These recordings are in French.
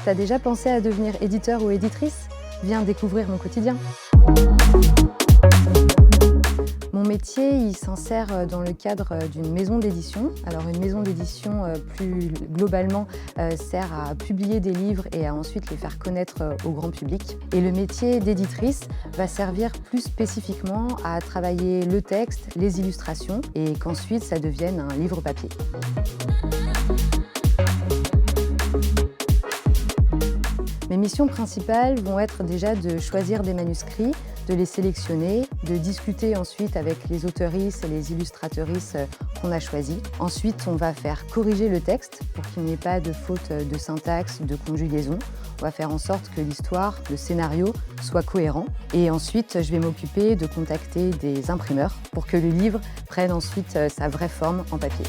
T'as déjà pensé à devenir éditeur ou éditrice? Viens découvrir mon quotidien. Mon métier, il s'insère dans le cadre d'une maison d'édition. Alors une maison d'édition, plus globalement, sert à publier des livres et à ensuite les faire connaître au grand public. Et le métier d'éditrice va servir plus spécifiquement à travailler le texte, les illustrations et qu'ensuite ça devienne un livre papier. Mes missions principales vont être déjà de choisir des manuscrits, de les sélectionner, de discuter ensuite avec les auteurices et les illustratrices qu'on a choisis. Ensuite, on va faire corriger le texte pour qu'il n'y ait pas de faute de syntaxe, de conjugaison. On va faire en sorte que l'histoire, le scénario soit cohérent. Et ensuite, je vais m'occuper de contacter des imprimeurs pour que le livre prenne ensuite sa vraie forme en papier.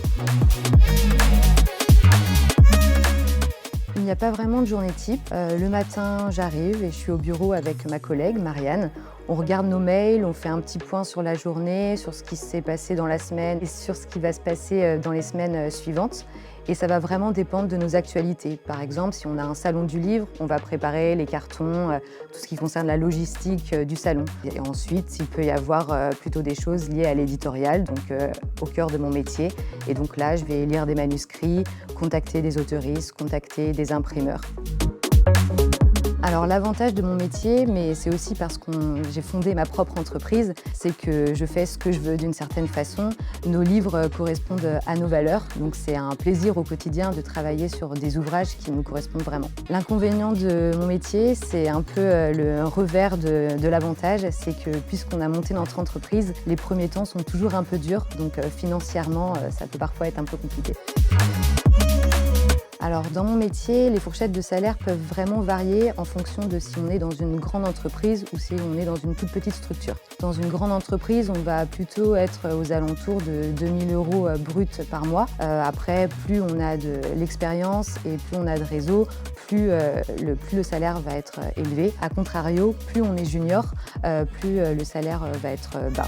Il n'y a pas vraiment de journée type. Le matin, j'arrive et je suis au bureau avec ma collègue Marianne. On regarde nos mails, on fait un petit point sur la journée, sur ce qui s'est passé dans la semaine et sur ce qui va se passer dans les semaines suivantes. Et ça va vraiment dépendre de nos actualités. Par exemple, si on a un salon du livre, on va préparer les cartons, tout ce qui concerne la logistique du salon. Et ensuite, il peut y avoir plutôt des choses liées à l'éditorial, donc au cœur de mon métier. Et donc là, je vais lire des manuscrits, contacter des auteurices, contacter des imprimeurs. Alors l'avantage de mon métier, mais c'est aussi parce que j'ai fondé ma propre entreprise, c'est que je fais ce que je veux d'une certaine façon. Nos livres correspondent à nos valeurs, donc c'est un plaisir au quotidien de travailler sur des ouvrages qui nous correspondent vraiment. L'inconvénient de mon métier, c'est un peu le revers de l'avantage, c'est que puisqu'on a monté notre entreprise, les premiers temps sont toujours un peu durs, donc financièrement, ça peut parfois être un peu compliqué. Alors dans mon métier, les fourchettes de salaire peuvent vraiment varier en fonction de si on est dans une grande entreprise ou si on est dans une toute petite structure. Dans une grande entreprise, on va plutôt être aux alentours de 2 000 € bruts par mois. Après, plus on a de l'expérience et plus on a de réseau, plus le salaire va être élevé. A contrario, plus on est junior, plus le salaire va être bas.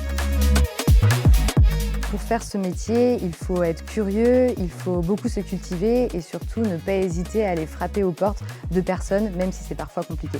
Pour faire ce métier, il faut être curieux, il faut beaucoup se cultiver et surtout ne pas hésiter à aller frapper aux portes de personnes, même si c'est parfois compliqué.